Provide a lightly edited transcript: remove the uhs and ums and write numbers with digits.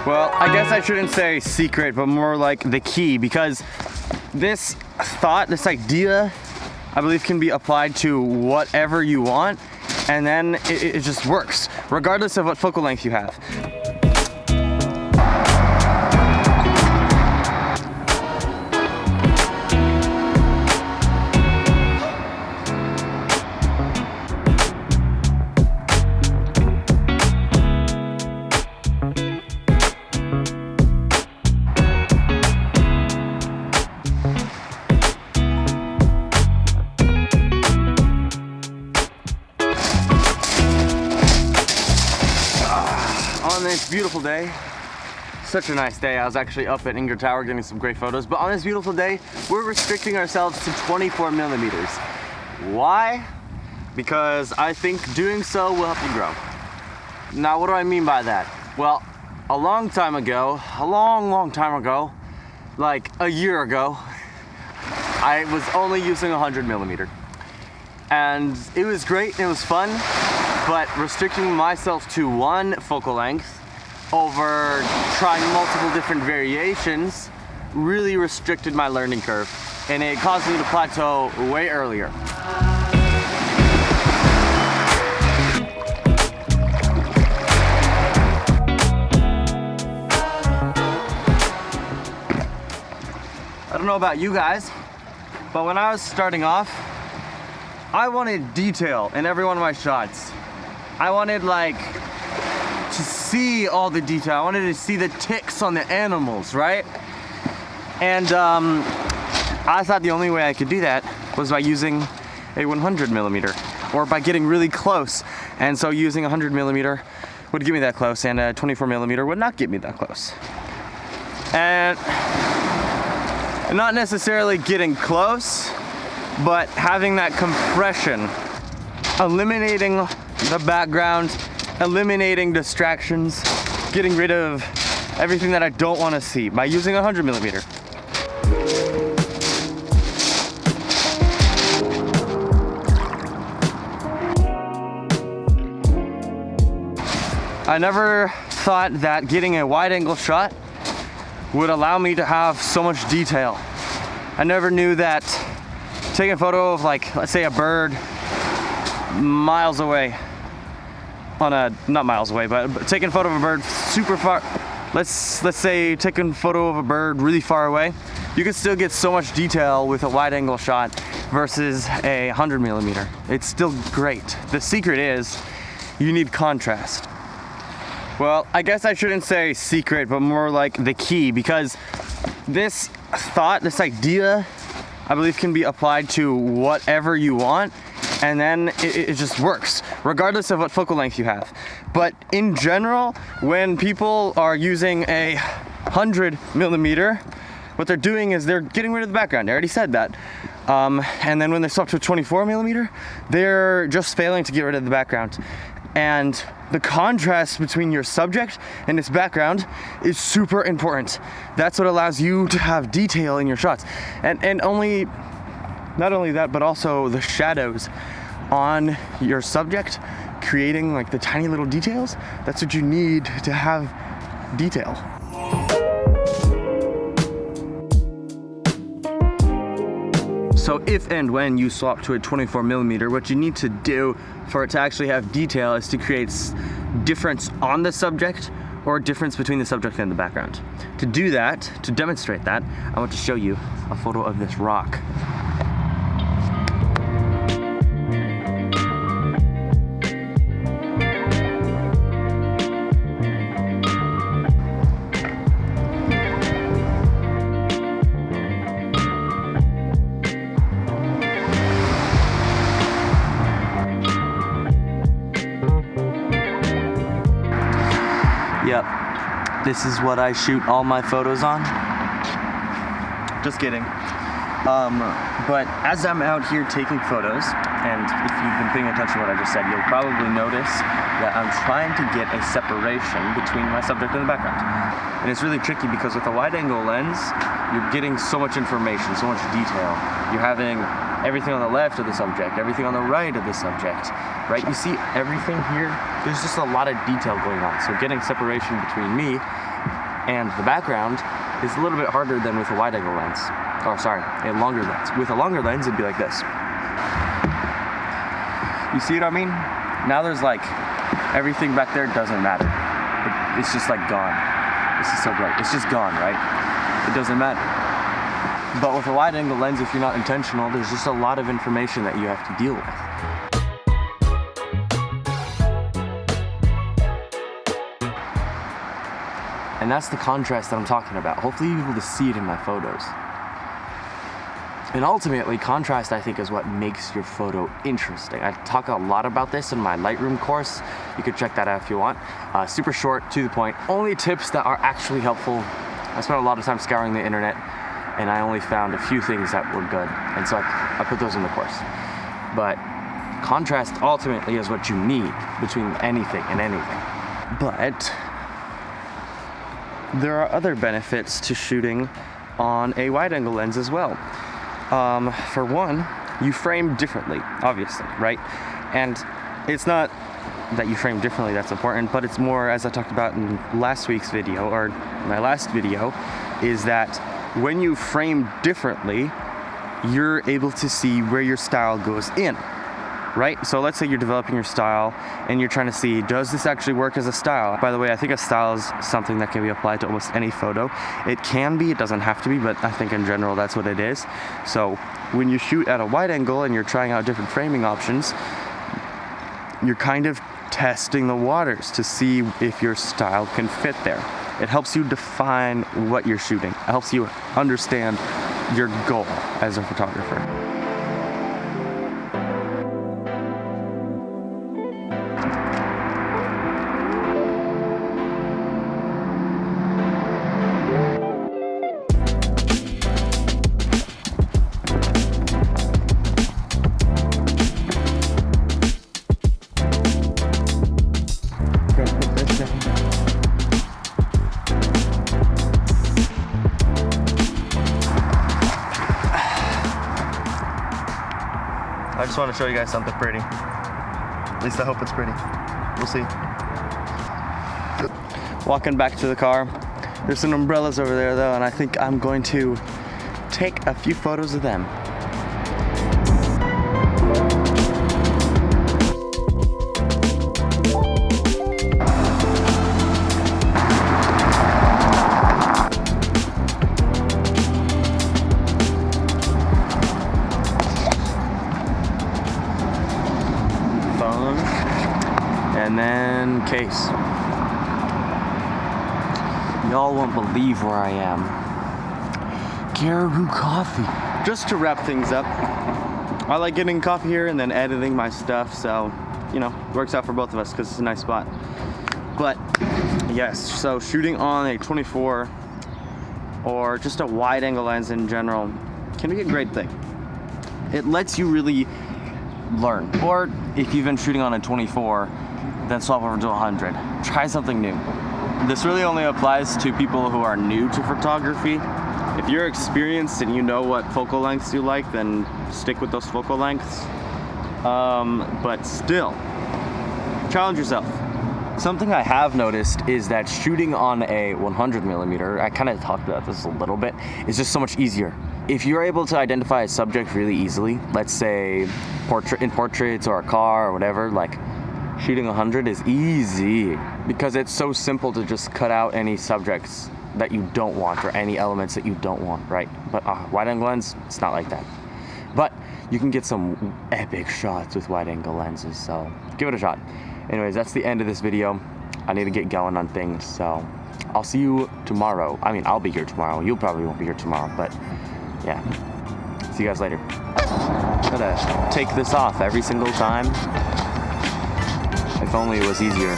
Well, I guess I shouldn't say secret, but more like the key, because this thought, this idea, I believe can be applied to whatever you want, and then it just works, regardless of what focal length you have. On this beautiful day, such a nice day. I was actually up at Inger Tower getting some great photos, but on this beautiful day, we're restricting ourselves to 24 millimeters. Why? Because I think doing so will help you grow. Now, what do I mean by that? Well, a long time ago, like a year ago, I was only using 100 millimeter. And it was great, it was fun, but restricting myself to one focal length over trying multiple different variations really restricted my learning curve, and it caused me to plateau way earlier. I don't know about you guys, but when I was starting off, I wanted detail in every one of my shots. I wanted to see all the detail. I wanted to see the ticks on the animals, right? And I thought the only way I could do that was by using a 100 millimeter or by getting really close. And so using 100 millimeter would get me that close, and a 24 millimeter would not get me that close. And not necessarily getting close, but having that compression, eliminating the background, eliminating distractions, getting rid of everything that I don't want to see by using 100 millimeter. I never thought that getting a wide angle shot would allow me to have so much detail. I never knew that taking a photo of, let's say, a bird miles away, not miles away, but taking a photo of a bird super far, let's say taking a photo of a bird really far away, you can still get so much detail with a wide angle shot versus a 100 millimeter. It's still great. The secret is you need contrast. Well, I guess I shouldn't say secret, but more like the key, because this thought, this idea, I believe can be applied to whatever you want, and then it just works, regardless of what focal length you have. But in general, when people are using a 100 millimeter, what they're doing is they're getting rid of the background. I already said that. And then when they swap to a 24 millimeter, they're just failing to get rid of the background. And the contrast between your subject and its background is super important. That's what allows you to have detail in your shots. And not only that, but also the shadows on your subject, creating the tiny little details. That's what you need to have detail. So if and when you swap to a 24 millimeter, what you need to do for it to actually have detail is to create difference on the subject or difference between the subject and the background. To do that, to demonstrate that, I want to show you a photo of this rock. Yep, this is what I shoot all my photos on. Just kidding. But as I'm out here taking photos, and if you've been paying attention to what I just said, you'll probably notice that I'm trying to get a separation between my subject and the background. And it's really tricky because with a wide angle lens, you're getting so much information, so much detail. You're having everything on the left of the subject, everything on the right of the subject, right? You see everything here. There's just a lot of detail going on. So getting separation between me And the background is a little bit harder than with a wide angle lens. Oh, sorry, a longer lens. With a longer lens, it'd be like this. You see what I mean? Now there's like, everything back there doesn't matter. It's just like gone. This is so bright. It's just gone, right? It doesn't matter. But with a wide angle lens, if you're not intentional, there's just a lot of information that you have to deal with. And that's the contrast that I'm talking about. Hopefully you'll be able to see it in my photos. And ultimately, contrast, I think, is what makes your photo interesting. I talk a lot about this in my Lightroom course. You could check that out if you want. Super short, to the point. Only tips that are actually helpful. I spent a lot of time scouring the internet, and I only found a few things that were good. And so I put those in the course. But contrast ultimately is what you need between anything and anything. But there are other benefits to shooting on a wide angle lens as well. For one, you frame differently, obviously, right? And it's not that you frame differently that's important, but it's more, as I talked about in last week's video, or my last video, is that when you frame differently, you're able to see where your style goes in, right? So let's say you're developing your style and you're trying to see, does this actually work as a style? By the way, I think a style is something that can be applied to almost any photo. It can be, it doesn't have to be, but I think in general that's what it is. So when you shoot at a wide angle and you're trying out different framing options, you're kind of testing the waters to see if your style can fit there. It helps you define what you're shooting. It helps you understand your goal as a photographer. I just want to show you guys something pretty. At least I hope it's pretty. We'll see. Walking back to the car. There's some umbrellas over there though, and I think I'm going to take a few photos of them. And then case. Y'all won't believe where I am. Caribou Coffee. Just to wrap things up, I like getting coffee here and then editing my stuff, so, you know, works out for both of us because it's a nice spot. But, yes, so shooting on a 24 or just a wide angle lens in general can be a great thing. It lets you really learn. Or if you've been shooting on a 24, then swap over to 100. Try something new. This really only applies to people who are new to photography. If you're experienced and you know what focal lengths you like, then stick with those focal lengths. But still, challenge yourself. Something I have noticed is that shooting on a 100mm, I kind of talked about this a little bit, is just so much easier. If you're able to identify a subject really easily, let's say in portraits or a car or whatever, like shooting 100 is easy because it's so simple to just cut out any subjects that you don't want or any elements that you don't want, right? But wide angle lens, it's not like that. But you can get some epic shots with wide angle lenses, so give it a shot. Anyways, that's the end of this video. I need to get going on things, so I'll see you tomorrow. I mean, I'll be here tomorrow. You probably won't be here tomorrow, but yeah. See you guys later. Gotta take this off every single time. If only it was easier.